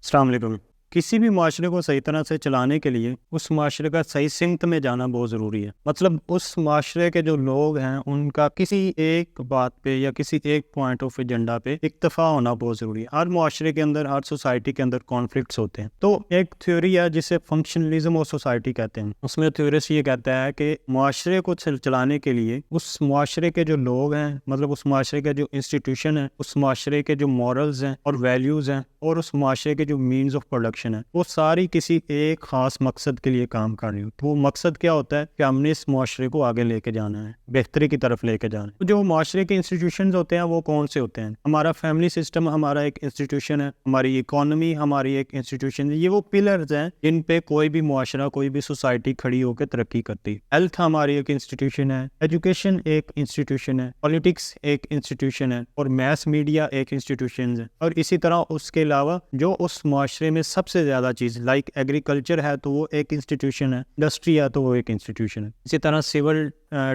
السلام علیکم۔ کسی بھی معاشرے کو صحیح طرح سے چلانے کے لیے اس معاشرے کا صحیح سمت میں جانا بہت ضروری ہے۔ مطلب اس معاشرے کے جو لوگ ہیں ان کا کسی ایک بات پہ یا کسی ایک پوائنٹ آف ایجنڈا پہ اکتفا ہونا بہت ضروری ہے۔ ہر معاشرے کے اندر، ہر سوسائٹی کے اندر کانفلکٹس ہوتے ہیں۔ تو ایک تھیوری ہے جسے فنکشنلزم آف سوسائٹی کہتے ہیں۔ اس میں تھیورسٹ یہ کہتا ہے کہ معاشرے کو چلانے کے لیے اس معاشرے کے جو لوگ ہیں، مطلب اس معاشرے کے جو انسٹیٹیوشن ہیں، اس معاشرے کے جو مورلز ہیں اور ویلیوز ہیں اور اس معاشرے کے جو مینز آف پروڈکشن ہے، وہ ساری کسی ایک خاص مقصد کے لیے کام کر رہی ہوتی ہے۔ وہ مقصد کیا ہوتا ہے کہ ہم نے اس معاشرے کو آگے لے کے جانا ہے، بہتری کی طرف لے کے جانا ہے۔ جو معاشرے کے انسٹیٹیوشنز ہوتے ہیں وہ کون سے ہوتے ہیں؟ ہمارا فیملی سسٹم ہمارا ایک انسٹیٹیوشن ہے، ہماری اکانومی ہماری ایک انسٹیٹیوشن ہے۔ یہ وہ پلرز ہیں جن پہ کوئی بھی معاشرہ، کوئی بھی سوسائٹی کھڑی ہو کے ترقی کرتی ہے۔ ہیلتھ ہماری ایک انسٹیٹیوشن ہے، ایجوکیشن ایک انسٹیٹیوشن ہے، پولیٹکس ایک انسٹیٹیوشن ہے اور میس میڈیا ایک انسٹیٹیوشن ہے۔ اور اسی طرح اس کے علاوہ جو اس معاشرے میں سب سے زیادہ چیز لائک ایگریکلچر ہے تو وہ ایک انسٹیٹیوشن ہے، انڈسٹری ہے تو وہ ایک انسٹیٹیوشن ہے۔ اسی طرح سول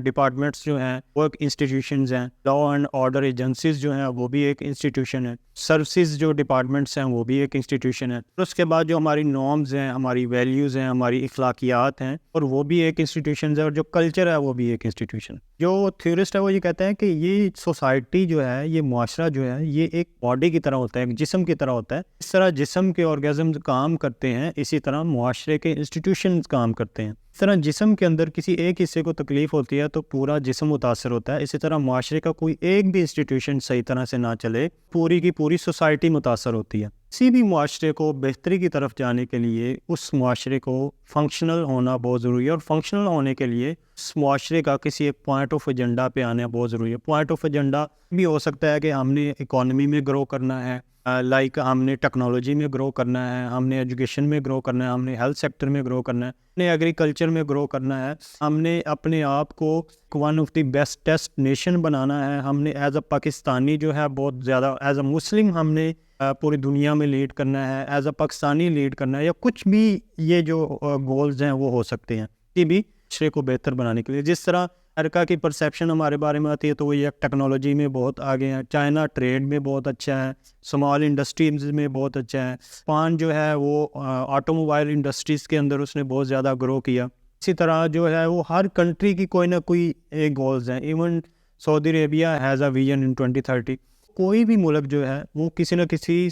ڈپارٹمنٹس جو ہیں وہ ایک انسٹیٹیوشنز ہیں، لا اینڈ آرڈر ایجنسیز جو ہیں وہ بھی ایک انسٹیٹیوشن ہے، سروسز جو ڈپارٹمنٹس ہیں وہ بھی ایک انسٹیٹیوشن ہے۔ اور اس کے بعد جو ہماری نارمز ہیں، ہماری ویلیوز ہیں، ہماری اخلاقیات ہیں اور وہ بھی ایک انسٹیٹیوشن ہے، اور جو کلچر ہے وہ بھی ایک انسٹیٹیوشن۔ جو تھیورسٹ ہے وہ یہ کہتا ہے کہ یہ سوسائٹی جو ہے، یہ معاشرہ جو ہے، یہ ایک باڈی کی طرح ہوتا ہے، ایک جسم کی طرح ہوتا ہے۔ اس طرح جسم کے آرگزمز کام کرتے ہیں، اسی طرح معاشرے کے انسٹیٹیوشنز کام کرتے ہیں۔ اس طرح جسم کے اندر کسی ایک حصے کو تکلیف ہوتی ہے تو پورا جسم متاثر ہوتا ہے۔ اسی طرح معاشرے کا کوئی ایک بھی انسٹیٹیوشن صحیح طرح سے نہ چلے، پوری کی پوری سوسائٹی متاثر ہوتی ہے۔ کسی بھی معاشرے کو بہتری کی طرف جانے کے لیے اس معاشرے کو فنکشنل ہونا بہت ضروری ہے، اور فنکشنل ہونے کے لیے اس معاشرے کا کسی ایک پوائنٹ آف ایجنڈا پہ آنا بہت ضروری ہے۔ پوائنٹ آف ایجنڈا بھی ہو سکتا ہے کہ ہم نے اکانومی میں گرو کرنا ہے، لائک ہم نے ٹیکنالوجی میں گرو کرنا ہے، ہم نے ایجوکیشن میں گرو کرنا ہے، ہم نے ہیلتھ سیکٹر میں گرو کرنا ہے، ہم نے ایگریکلچر میں گرو کرنا ہے، ہم نے اپنے آپ کو ون آف دی بیسٹسٹ نیشن بنانا ہے، ہم نے ایز اے پاکستانی جو ہے بہت زیادہ، ایز اے مسلم ہم نے پوری دنیا میں لیڈ کرنا ہے، ایز اے پاکستانی لیڈ کرنا ہے، یا کچھ بھی یہ جو گولز ہیں وہ ہو سکتے ہیں یہ بھی معاشرے کو بہتر بنانے کے لیے۔ جس طرح امریکہ کی پرسیپشن ہمارے بارے میں آتی ہے تو وہ یہ ٹیکنالوجی میں بہت آگے ہیں، چائنا ٹریڈ میں بہت اچھا ہے، اسمال انڈسٹریز میں بہت اچھا ہے، جاپان جو ہے وہ آٹو موبائل انڈسٹریز کے اندر اس نے بہت زیادہ گرو کیا۔ اسی طرح جو ہے وہ ہر کنٹری کی کوئی نہ کوئی ایک گولز ہیں۔ Even Saudi Arabia has a vision in 2030۔ کوئی بھی ملک جو ہے وہ کسی نہ کسی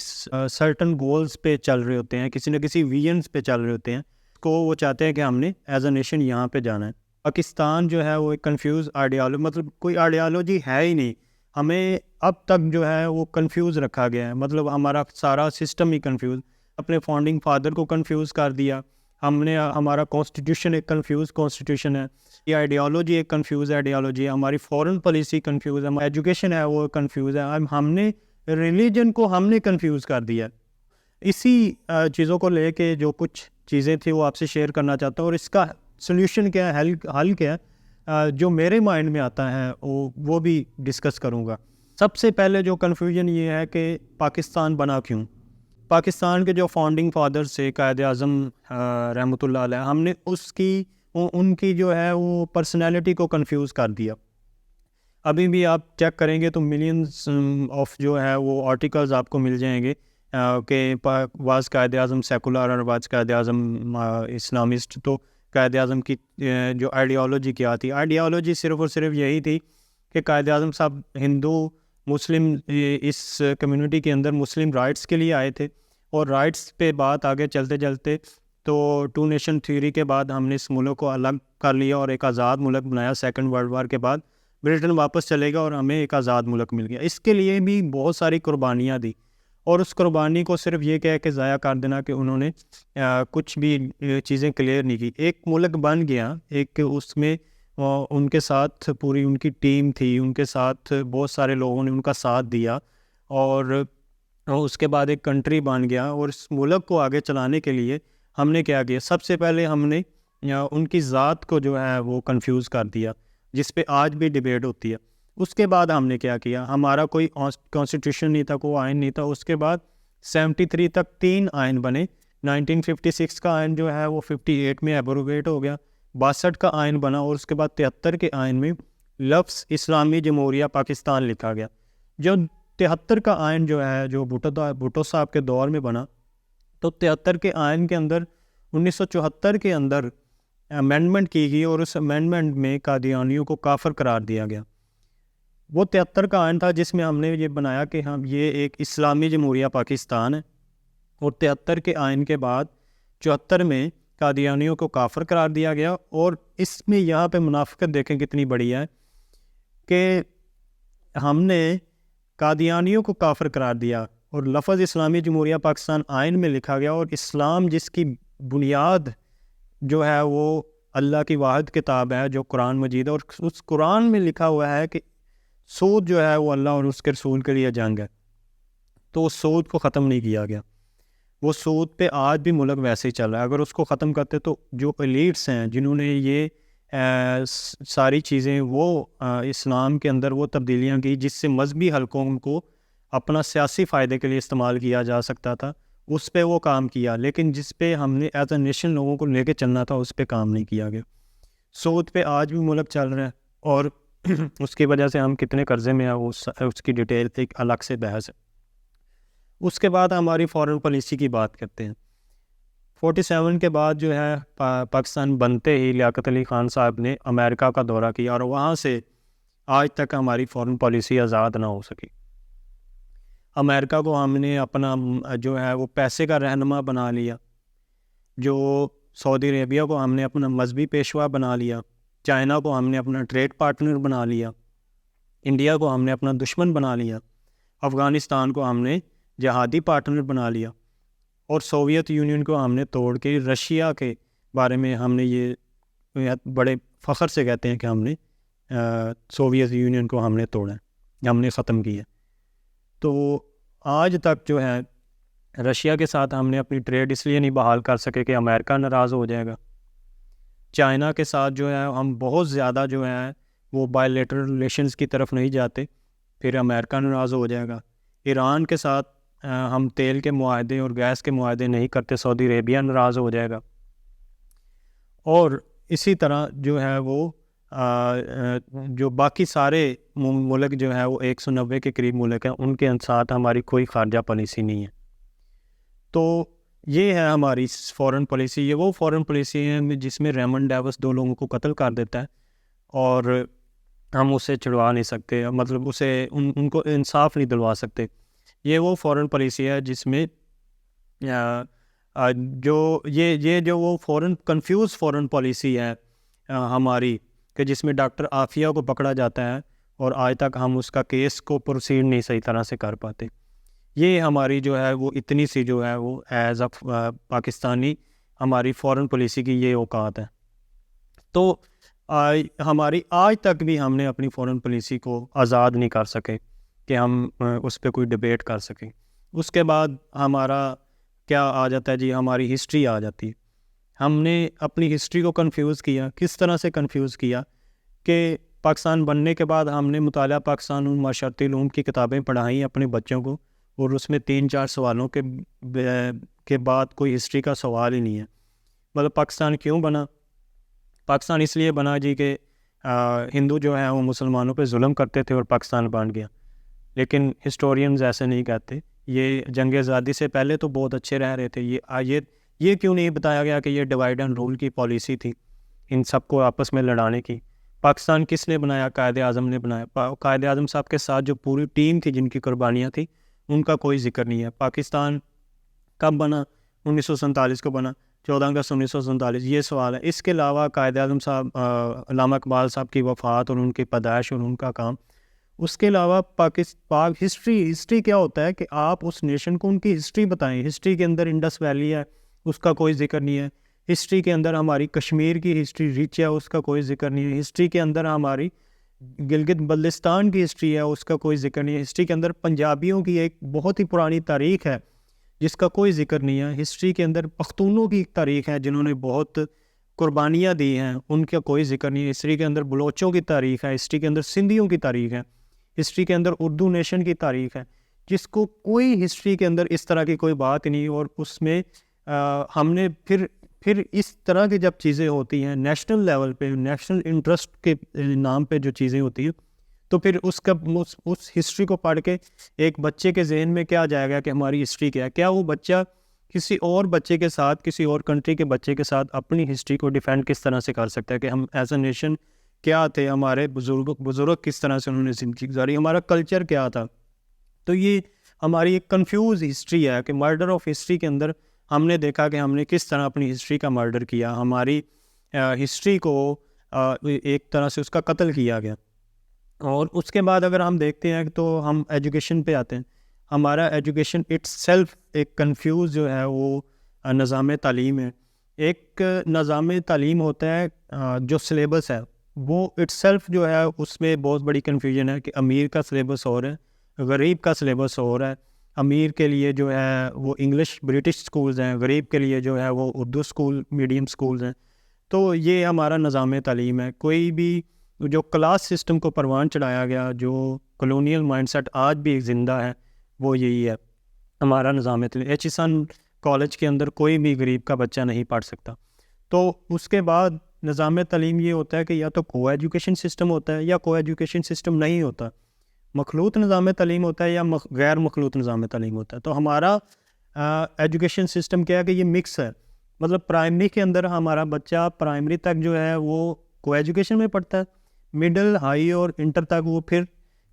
سرٹن گولز پہ چل رہے ہوتے ہیں، کسی نہ کسی ویژنز پہ چل رہے ہوتے ہیں، کو وہ چاہتے ہیں کہ ہم نے ایز اے نیشن یہاں پہ جانا ہے۔ پاکستان جو ہے وہ ایک کنفیوز آئیڈیالوجی، مطلب کوئی آئیڈیالوجی ہے ہی نہیں، ہمیں اب تک جو ہے وہ کنفیوز رکھا گیا ہے، مطلب ہمارا سارا سسٹم ہی کنفیوز، اپنے فاؤنڈنگ فادر کو کنفیوز کر دیا ہم نے، ہمارا کانسٹیٹیوشن ایک کنفیوز کانسٹیٹیوشن ہے، یہ آئیڈیالوجی ایک کنفیوز آئیڈیالوجی ہے، ہماری فورن پالیسی کنفیوز ہے، ہماری ایجوکیشن ہے وہ کنفیوز ہے، ہم نے ریلیجن کو ہم نے کنفیوز کر دیا۔ اسی چیزوں کو لے کے جو کچھ چیزیں تھیں وہ آپ سے شیئر کرنا چاہتا ہوں، اور اس کا سلیوشن کیا ہے، حل کیا ہے، جو میرے مائنڈ میں آتا ہے وہ بھی ڈسکس کروں گا۔ سب سے پہلے جو کنفیوژن یہ ہے کہ پاکستان بنا کیوں؟ پاکستان کے جو فاؤنڈنگ فادرز تھے، قائد اعظم رحمۃ اللہ علیہ، ہم نے ان کی جو ہے وہ پرسنالٹی کو کنفیوز کر دیا۔ ابھی بھی آپ چیک کریں گے تو ملینز آف جو ہے وہ آرٹیکلز آپ کو مل جائیں گے کہ واز قائد اعظم سیکولر اور واز قائد اعظم اسلامسٹ۔ تو قائد اعظم کی جو آئیڈیالوجی کیا تھی، آئیڈیالوجی صرف اور صرف یہی تھی کہ قائد اعظم صاحب ہندو مسلم اس کمیونٹی کے اندر مسلم رائٹس کے لیے آئے تھے، اور رائٹس پہ بات آگے چلتے چلتے تو ٹو نیشن تھیوری کے بعد ہم نے اس ملک کو الگ کر لیا اور ایک آزاد ملک بنایا۔ سیکنڈ ورلڈ وار کے بعد برٹن واپس چلے گا اور ہمیں ایک آزاد ملک مل گیا۔ اس کے لیے بھی بہت ساری قربانیاں دی، اور اس قربانی کو صرف یہ کہہ کے ضائع کر دینا کہ انہوں نے کچھ بھی چیزیں کلیئر نہیں کی۔ ایک ملک بن گیا، ایک اس میں ان کے ساتھ پوری ان کی ٹیم تھی، ان کے ساتھ بہت سارے لوگوں نے ان کا ساتھ دیا، اور اس کے بعد ایک کنٹری بن گیا۔ اور اس ملک کو آگے چلانے کے لیے ہم نے کیا کیا؟ سب سے پہلے ہم نے ان کی ذات کو جو ہے وہ کنفیوز کر دیا، جس پہ آج بھی ڈیبیٹ ہوتی ہے۔ اس کے بعد ہم نے کیا کیا؟ ہمارا کوئی کانسٹیٹیوشن نہیں تھا، کوئی آئین نہیں تھا۔ اس کے بعد 73 تک 3 آئین بنے۔ 1956 کا آئین جو ہے وہ 58 میں ایبروگیٹ ہو گیا، 62 کا آئین بنا، اور اس کے بعد 73 کے آئین میں لفظ اسلامی جمہوریہ پاکستان لکھا گیا۔ جو 73 کا آئین جو ہے، جو بھٹو صاحب کے دور میں بنا، تو 73 کے آئین کے اندر 1974 کے اندر امینڈمنٹ کی گئی اور اس امینڈمنٹ میں قادیانیوں کو کافر قرار دیا گیا. وہ 73 کا آئین تھا جس میں ہم نے یہ بنایا کہ ہم یہ ایک اسلامی جمہوریہ پاکستان ہے, اور 73 کے آئین کے بعد 74 میں قادیانیوں کو کافر قرار دیا گیا. اور اس میں یہاں پہ منافقت دیکھیں کتنی بڑی ہے کہ ہم نے قادیانیوں کو کافر قرار دیا اور لفظ اسلامی جمہوریہ پاکستان آئین میں لکھا گیا, اور اسلام جس کی بنیاد جو ہے وہ اللہ کی واحد کتاب ہے جو قرآن مجید ہے, اور اس قرآن میں لکھا ہوا ہے کہ سود جو ہے وہ اللہ اور اس کے رسول کے لیے جنگ ہے. تو اس سود کو ختم نہیں کیا گیا. وہ سود پہ آج بھی ملک ویسے ہی چل رہا ہے. اگر اس کو ختم کرتے تو جو ایلیٹس ہیں جنہوں نے یہ ساری چیزیں وہ اسلام کے اندر وہ تبدیلیاں کی جس سے مذہبی حلقوں کو اپنا سیاسی فائدے کے لیے استعمال کیا جا سکتا تھا, اس پہ وہ کام کیا, لیکن جس پہ ہم نے ایز اے نیشن لوگوں کو لے کے چلنا تھا اس پہ کام نہیں کیا گیا. سود پہ آج بھی ملک چل رہا ہے, اور اس کی وجہ سے ہم کتنے قرضے میں ہیں اس کی ڈیٹیل ایک الگ سے بحث ہے. اس کے بعد ہماری فارن پالیسی کی بات کرتے ہیں. 47 کے بعد جو ہے پاکستان بنتے ہی لیاقت علی خان صاحب نے امریکہ کا دورہ کیا, اور وہاں سے آج تک ہماری فارن پالیسی آزاد نہ ہو سکی. امریکہ کو ہم نے اپنا جو ہے وہ پیسے کا رہنما بنا لیا, جو سعودی عربیہ کو ہم نے اپنا مذہبی پیشوا بنا لیا, چائنا کو ہم نے اپنا ٹریڈ پارٹنر بنا لیا, انڈیا کو ہم نے اپنا دشمن بنا لیا, افغانستان کو ہم نے جہادی پارٹنر بنا لیا, اور سوویت یونین کو ہم نے توڑ کے رشیا کے بارے میں ہم نے یہ بڑے فخر سے کہتے ہیں کہ ہم نے سوویت یونین کو ہم نے توڑا ہے, ہم نے ختم کیا. تو آج تک جو ہے رشیا کے ساتھ ہم نے اپنی ٹریڈ اس لیے نہیں بحال کر سکے کہ امریکہ ناراض ہو جائے گا. چائنا کے ساتھ جو ہے ہم بہت زیادہ جو ہے وہ بائیلیٹرل ریلیشنز کی طرف نہیں جاتے, پھر امریکہ ناراض ہو جائے گا. ایران کے ساتھ ہم تیل کے معاہدے اور گیس کے معاہدے نہیں کرتے, سعودی عربیہ ناراض ہو جائے گا. اور اسی طرح جو ہے وہ جو باقی سارے ملک جو ہے وہ 190 کے قریب ملک ہیں, ان کے ساتھ ہماری کوئی خارجہ پالیسی نہیں ہے. تو یہ ہے ہماری فارن پالیسی. یہ وہ فارن پالیسی ہے جس میں ریمن ڈیوس 2 لوگوں کو قتل کر دیتا ہے اور ہم اسے چھڑوا نہیں سکتے, مطلب اسے ان کو انصاف نہیں دلوا سکتے. یہ وہ فارن پالیسی ہے جس میں جو وہ کنفیوز فارن پالیسی ہے ہماری, کہ جس میں ڈاکٹر عافیہ کو پکڑا جاتا ہے اور آج تک ہم اس کا کیس کو پروسیڈ نہیں صحیح طرح سے کر پاتے. یہ ہماری جو ہے وہ اتنی سی جو ہے وہ ایز اے پاکستانی ہماری فارن پالیسی کی یہ اوقات ہے. تو ہماری آج تک بھی ہم نے اپنی فارن پالیسی کو آزاد نہیں کر سکے کہ ہم اس پہ کوئی ڈبیٹ کر سکیں. اس کے بعد ہمارا کیا آ جاتا ہے جی, ہماری ہسٹری آ جاتی ہے. ہم نے اپنی ہسٹری کو کنفیوز کیا. کس طرح سے کنفیوز کیا کہ پاکستان بننے کے بعد ہم نے مطالعہ پاکستان معاشرتی علوم کی کتابیں پڑھائیں اپنے بچوں کو, اور اس میں 3-4 سوالوں کے بعد کوئی ہسٹری کا سوال ہی نہیں ہے. مطلب پاکستان کیوں بنا؟ پاکستان اس لیے بنا جی کہ ہندو جو ہیں وہ مسلمانوں پہ ظلم کرتے تھے اور پاکستان بن گیا. لیکن ہسٹورینز ایسے نہیں کہتے. یہ جنگ آزادی سے پہلے تو بہت اچھے رہ رہے تھے. یہ کیوں نہیں بتایا گیا کہ یہ ڈیوائڈ اینڈ رول کی پالیسی تھی ان سب کو آپس میں لڑانے کی؟ پاکستان کس نے بنایا؟ قائد اعظم نے بنایا. قائد اعظم صاحب کے ساتھ جو پوری ٹیم تھی جن کی قربانیاں تھیں ان کا کوئی ذکر نہیں ہے. پاکستان کب بنا؟ 1947 کو بنا, 14 اگست 1947. یہ سوال ہے. اس کے علاوہ قائد اعظم صاحب علامہ اقبال صاحب کی وفات اور ان کی پیدائش اور ان کا کام. اس کے علاوہ ہسٹری کیا ہوتا ہے کہ آپ اس نیشن کو ان کی ہسٹری بتائیں. ہسٹری کے اندر انڈس ویلی ہے, اس کا کوئی ذکر نہیں ہے. ہسٹری کے اندر ہماری کشمیر کی ہسٹری ریچ ہے, اس کا کوئی ذکر نہیں ہے. ہسٹری کے اندر ہماری گلگت بلتستان کی ہسٹری ہے, اس کا کوئی ذکر نہیں ہے. ہسٹری کے اندر پنجابیوں کی ایک بہت ہی پرانی تاریخ ہے جس کا کوئی ذکر نہیں ہے. ہسٹری کے اندر پختونوں کی ایک تاریخ ہے جنہوں نے بہت قربانیاں دی ہیں, ان کا کوئی ذکر نہیں ہے. ہسٹری کے اندر بلوچوں کی تاریخ ہے, ہسٹری کے اندر سندھیوں کی تاریخ ہے, ہسٹری کے اندر اردو نیشن کی تاریخ ہے, جس کو کوئی ہسٹری کے اندر اس طرح کی کوئی بات نہیں. اور اس میں ہم نے پھر اس طرح کی جب چیزیں ہوتی ہیں نیشنل لیول پہ, نیشنل انٹرسٹ کے نام پہ جو چیزیں ہوتی ہیں, تو پھر اس ہسٹری کو پڑھ کے ایک بچے کے ذہن میں کیا جائے گا کہ ہماری ہسٹری کیا ہے؟ کیا وہ بچہ کسی اور بچے کے ساتھ، کسی اور کنٹری کے بچے کے ساتھ اپنی ہسٹری کو ڈیفینڈ کس طرح سے کر سکتا ہے کہ ہم ایز اے نیشن کیا تھے، ہمارے بزرگ کس طرح سے انہوں نے زندگی گزاری، ہمارا کلچر کیا تھا. تو یہ ہماری ایک کنفیوز ہسٹری ہے کہ مرڈر آف ہسٹری کے اندر ہم نے دیکھا کہ ہم نے کس طرح اپنی ہسٹری کا مرڈر کیا، ہماری ہسٹری کو ایک طرح سے اس کا قتل کیا گیا. اور اس کے بعد اگر ہم دیکھتے ہیں تو ہم ایجوکیشن پہ آتے ہیں. ہمارا ایجوکیشن اٹ سیلف ایک کنفیوز جو ہے وہ نظام تعلیم ہے. ایک نظام تعلیم ہوتا ہے جو سلیبس ہے وہ اٹ سیلف جو ہے اس میں بہت بڑی کنفیوژن ہے کہ امیر کا سلیبس اور ہے، غریب کا سلیبس اور ہے. امیر کے لیے جو ہے وہ انگلش برٹش سکولز ہیں، غریب کے لیے جو ہے وہ اردو سکول میڈیم سکولز ہیں. تو یہ ہمارا نظام تعلیم ہے. کوئی بھی جو کلاس سسٹم کو پروان چڑھایا گیا، جو کلونیل مائنڈ سیٹ آج بھی زندہ ہے، وہ یہی ہے ہمارا نظام تعلیم. ایچیسن کالج کے اندر کوئی بھی غریب کا بچہ نہیں پڑھ سکتا. تو اس کے بعد نظام تعلیم یہ ہوتا ہے کہ یا تو کو ایجوکیشن سسٹم ہوتا ہے یا کو ایجوکیشن سسٹم نہیں ہوتا، مخلوط نظام تعلیم ہوتا ہے یا غیر مخلوط نظام تعلیم ہوتا ہے. تو ہمارا ایجوکیشن سسٹم کیا ہے کہ یہ مکس ہے. مطلب پرائمری کے اندر ہمارا بچہ پرائمری تک جو ہے وہ کو ایجوکیشن میں پڑھتا ہے، مڈل ہائی اور انٹر تک وہ پھر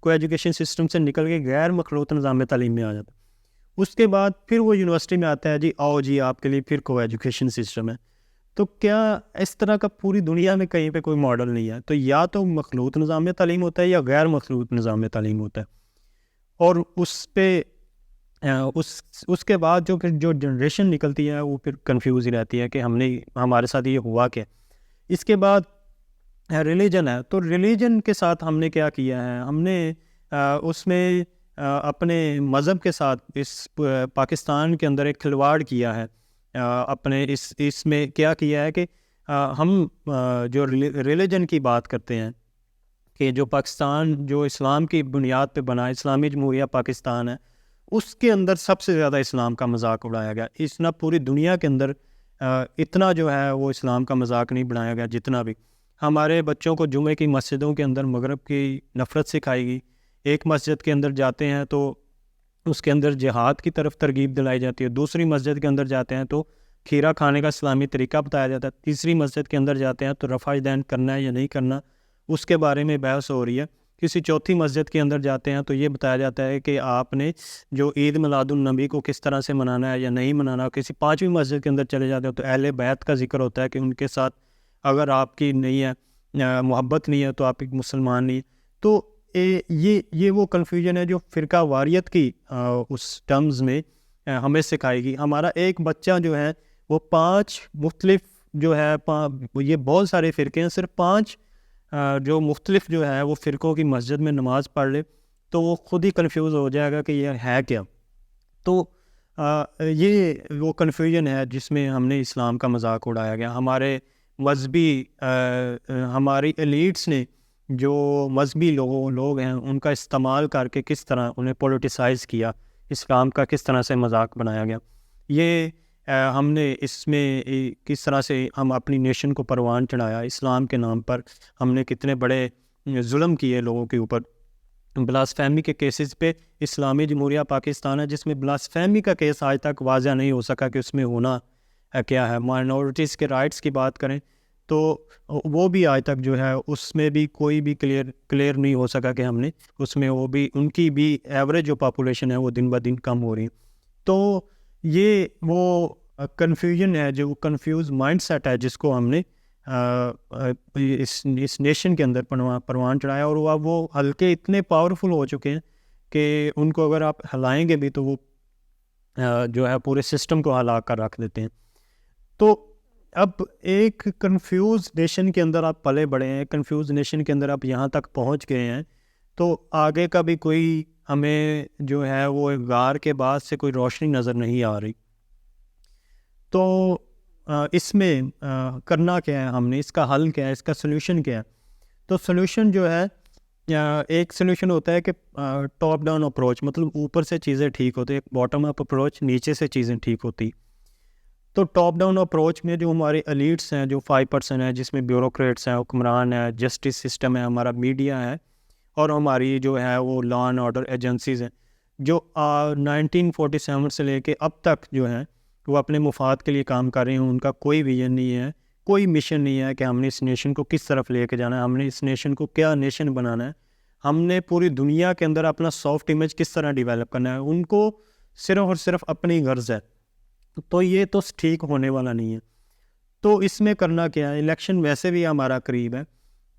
کو ایجوکیشن سسٹم سے نکل کے غیر مخلوط نظام تعلیم میں آ جاتا ہے. اس کے بعد پھر وہ یونیورسٹی میں آتا ہے، جی آؤ جی آپ کے لیے پھر کو ایجوکیشن سسٹم ہے. تو کیا اس طرح کا پوری دنیا میں کہیں پہ کوئی ماڈل نہیں ہے؟ تو یا تو مخلوط نظام تعلیم ہوتا ہے یا غیر مخلوط نظام تعلیم ہوتا ہے. اور اس پہ اس کے بعد جو جنریشن نکلتی ہے وہ پھر کنفیوز ہی رہتی ہے کہ ہمارے ساتھ یہ ہوا کیا. اس کے بعد ریلیجن ہے. تو ریلیجن کے ساتھ ہم نے کیا کیا ہے، ہم نے اس میں اپنے مذہب کے ساتھ اس پاکستان کے اندر ایک کھلواڑ کیا ہے. اپنے اس میں کیا کیا ہے کہ ہم جو ریلیجن کی بات کرتے ہیں کہ جو پاکستان جو اسلام کی بنیاد پہ بنا اسلامی جمہوریہ پاکستان ہے، اس کے اندر سب سے زیادہ اسلام کا مذاق اڑایا گیا. اس نہ پوری دنیا کے اندر اتنا جو ہے وہ اسلام کا مذاق نہیں بنایا گیا جتنا بھی. ہمارے بچوں کو جمعے کی مسجدوں کے اندر مغرب کی نفرت سکھائی گئی. ایک مسجد کے اندر جاتے ہیں تو اس کے اندر جہاد کی طرف ترغیب دلائی جاتی ہے، دوسری مسجد کے اندر جاتے ہیں تو کھیرا کھانے کا اسلامی طریقہ بتایا جاتا ہے، تیسری مسجد کے اندر جاتے ہیں تو رفع دین کرنا ہے یا نہیں کرنا اس کے بارے میں بحث ہو رہی ہے. کسی چوتھی مسجد کے اندر جاتے ہیں تو یہ بتایا جاتا ہے کہ آپ نے جو عید میلاد النبی کو کس طرح سے منانا ہے یا نہیں منانا. کسی پانچویں مسجد کے اندر چلے جاتے ہیں تو اہل بیت کا ذکر ہوتا ہے کہ ان کے ساتھ اگر آپ کی نہیں ہے محبت نہیں ہے تو آپ ایک مسلمان نہیں. تو یہ وہ کنفیوژن ہے جو فرقہ واریت کی اس ٹرمز میں ہمیں سکھائے گی. ہمارا ایک بچہ جو ہے وہ 5 مختلف جو ہے یہ بہت سارے فرقے ہیں، صرف 5 جو مختلف جو ہے وہ فرقوں کی مسجد میں نماز پڑھ لے تو وہ خود ہی کنفیوز ہو جائے گا کہ یہ ہے کیا. تو یہ وہ کنفیوژن ہے جس میں ہم نے اسلام کا مذاق اڑایا گیا. ہمارے مذہبی ہماری ایلیٹس نے جو مذہبی لوگ ہیں ان کا استعمال کر کے کس طرح انہیں پولیٹیسائز کیا، اسلام کا کس طرح سے مذاق بنایا گیا. یہ ہم نے اس میں کس طرح سے ہم اپنی نیشن کو پروان چڑھایا اسلام کے نام پر. ہم نے کتنے بڑے ظلم کیے لوگوں کے اوپر. بلاسفیمی کے کیسز پہ اسلامی جمہوریہ پاکستان ہے جس میں بلاسفیمی کا کیس آج تک واضح نہیں ہو سکا کہ اس میں ہونا کیا ہے. مائنورٹیز کے رائٹس کی بات کریں تو وہ بھی آج تک جو ہے اس میں بھی کوئی بھی کلیئر نہیں ہو سکا کہ ہم نے اس میں وہ بھی ان کی بھی ایوریج جو پاپولیشن ہے وہ دن بہ دن کم ہو رہی. تو یہ وہ کنفیوژن ہے، جو کنفیوز مائنڈ سیٹ ہے جس کو ہم نے اس نیشن کے اندر پروان چڑھایا. اور وہ حلقے اتنے پاورفل ہو چکے ہیں کہ ان کو اگر آپ ہلائیں گے بھی تو وہ جو ہے پورے سسٹم کو ہلا کر رکھ دیتے ہیں. تو اب ایک کنفیوز نیشن کے اندر آپ پلے بڑے ہیں، کنفیوز نیشن کے اندر آپ یہاں تک پہنچ گئے ہیں تو آگے کا بھی کوئی ہمیں جو ہے وہ غار کے بعد سے کوئی روشنی نظر نہیں آ رہی. تو اس میں کرنا کیا ہے ہم نے، اس کا حل کیا ہے، اس کا سلوشن کیا ہے. تو سلوشن جو ہے ایک سلوشن ہوتا ہے کہ ٹاپ ڈاؤن اپروچ، مطلب اوپر سے چیزیں ٹھیک ہوتی ہیں. باٹم اپ اپروچ نیچے سے چیزیں ٹھیک ہوتی. تو ٹاپ ڈاؤن اپروچ میں جو ہمارے ایلیٹس ہیں جو 5% ہیں جس میں بیوروکریٹس ہیں، حکمران ہیں، جسٹس سسٹم ہے، ہمارا میڈیا ہے اور ہماری جو ہے وہ لا اینڈ آرڈر ایجنسیز ہیں جو 1947 سے لے کے اب تک جو ہیں وہ اپنے مفاد کے لیے کام کر رہے ہیں، ان کا کوئی ویژن نہیں ہے، کوئی مشن نہیں ہے کہ ہم نے اس نیشن کو کس طرف لے کے جانا ہے، ہم نے اس نیشن کو کیا نیشن بنانا ہے، ہم نے پوری دنیا کے اندر اپنا سافٹ امیج کس طرح ڈیولپ کرنا ہے، ان کو صرف اور صرف اپنی غرض ہے. تو یہ تو ٹھیک ہونے والا نہیں ہے. تو اس میں کرنا کیا ہے، الیکشن ویسے بھی ہمارا قریب ہے،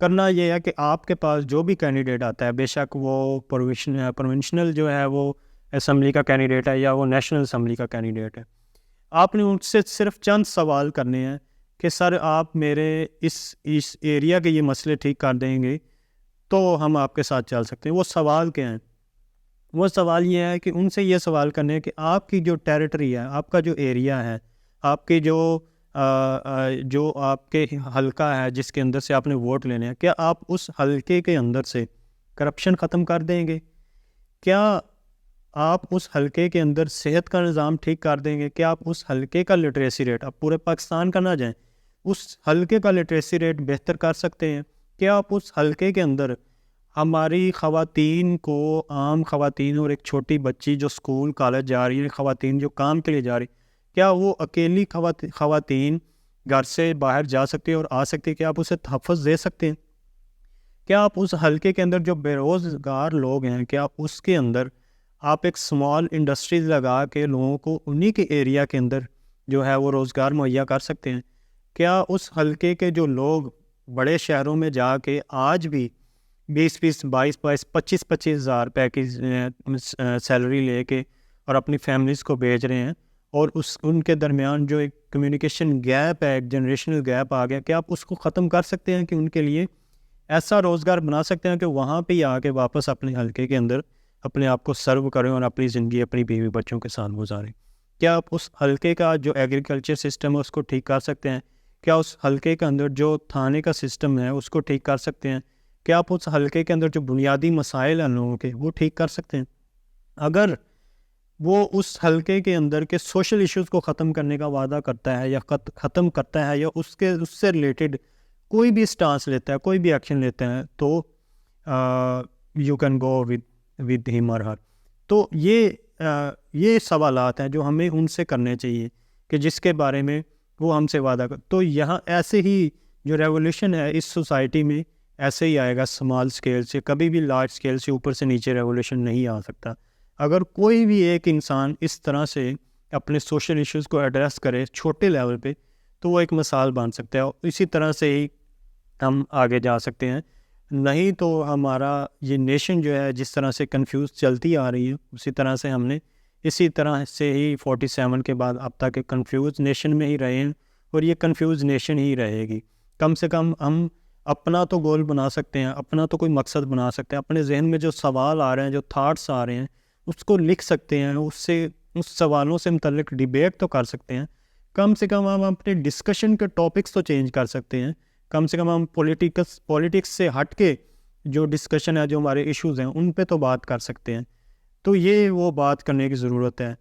کرنا یہ ہے کہ آپ کے پاس جو بھی کینڈیڈیٹ آتا ہے، بے شک وہ پروونشنل جو ہے وہ اسمبلی کا کینڈیڈیٹ ہے یا وہ نیشنل اسمبلی کا کینڈیڈیٹ ہے، آپ نے ان سے صرف چند سوال کرنے ہیں کہ سر آپ میرے اس ایریا کے یہ مسئلے ٹھیک کر دیں گے تو ہم آپ کے ساتھ چل سکتے ہیں. وہ سوال کیا ہیں؟ وہ سوال یہ ہے کہ ان سے یہ سوال کرنے ہیں کہ آپ کی جو ٹیریٹری ہے، آپ کا جو ایریا ہے، آپ کی جو آپ کے حلقہ ہے جس کے اندر سے آپ نے ووٹ لینے ہیں، کیا آپ اس حلقے کے اندر سے کرپشن ختم کر دیں گے؟ کیا آپ اس حلقے کے اندر صحت کا نظام ٹھیک کر دیں گے؟ کیا آپ اس حلقے کا لٹریسی ریٹ، آپ پورے پاکستان کا نہ جائیں، اس حلقے کا لٹریسی ریٹ بہتر کر سکتے ہیں؟ کیا آپ اس حلقے کے اندر ہماری خواتین کو، عام خواتین اور ایک چھوٹی بچی جو اسکول کالج جا رہی ہے، خواتین جو کام کے لیے جا رہی، کیا وہ اکیلی خواتین گھر سے باہر جا سکتے اور آ سکتے؟ کیا آپ اسے تحفظ دے سکتے ہیں؟ کیا آپ اس حلقے کے اندر جو بے روزگار لوگ ہیں، کیا آپ اس کے اندر آپ ایک اسمال انڈسٹریز لگا کے لوگوں کو انہی کے ایریا کے اندر جو ہے وہ روزگار مہیا کر سکتے ہیں؟ کیا اس حلقے کے جو لوگ بڑے شہروں میں جا کے آج بھی 20 25 ہزار روپے کی سیلری لے کے اور اپنی فیملیز کو بھیج رہے ہیں، اور ان کے درمیان جو ایک کمیونیکیشن گیپ ہے، ایک جنریشنل گیپ آ گیا، کیا آپ اس کو ختم کر سکتے ہیں کہ ان کے لیے ایسا روزگار بنا سکتے ہیں کہ وہاں پہ ہی آ کے واپس اپنے حلقے کے اندر اپنے آپ کو سرو کریں اور اپنی زندگی اپنی بیوی بچوں کے ساتھ گزاریں؟ کیا آپ اس حلقے کا جو ایگریکلچر سسٹم ہے اس کو ٹھیک کر سکتے ہیں؟ کیا اس حلقے کے اندر جو تھانے کا سسٹم ہے اس کو ٹھیک کر سکتے ہیں؟ کیا آپ اس حلقے کے اندر جو بنیادی مسائل ہیں لوگوں کے وہ ٹھیک کر سکتے ہیں؟ اگر وہ اس حلقے کے اندر کے سوشل ایشوز کو ختم کرنے کا وعدہ کرتا ہے یا ختم کرتا ہے یا اس سے ریلیٹڈ کوئی بھی سٹانس لیتا ہے، کوئی بھی ایکشن لیتا ہے، تو یو کین گو ود ہم اور ہر. تو یہ سوالات ہیں جو ہمیں ان سے کرنے چاہیے کہ جس کے بارے میں وہ ہم سے وعدہ کر. تو یہاں ایسے ہی جو ریولیوشن ہے اس سوسائٹی میں ایسے ہی آئے گا، اسمال اسکیل سے، کبھی بھی لارج اسکیل سے اوپر سے نیچے ریولیوشن نہیں آ سکتا. اگر کوئی بھی ایک انسان اس طرح سے اپنے سوشل ایشوز کو ایڈریس کرے چھوٹے لیول پہ تو وہ ایک مثال بن سکتا ہے، اور اسی طرح سے ہی ہم آگے جا سکتے ہیں. نہیں تو ہمارا یہ نیشن جو ہے جس طرح سے کنفیوز چلتی آ رہی ہے اسی طرح سے ہم نے اسی طرح سے ہی 47 کے بعد اب تک کنفیوز نیشن میں ہی رہے ہیں، اور یہ کنفیوز نیشن ہی رہے گی. کم سے کم ہم اپنا تو گول بنا سکتے ہیں، اپنا تو کوئی مقصد بنا سکتے ہیں، اپنے ذہن میں جو سوال آ رہے ہیں، جو تھاٹس آ رہے ہیں اس کو لکھ سکتے ہیں، اس سوالوں سے متعلق ڈیبیٹ تو کر سکتے ہیں. کم سے کم ہم اپنے ڈسکشن کے ٹاپکس تو چینج کر سکتے ہیں. کم سے کم ہم پولیٹکس سے ہٹ کے جو ڈسکشن ہے، جو ہمارے ایشوز ہیں ان پہ تو بات کر سکتے ہیں. تو یہ وہ بات کرنے کی ضرورت ہے.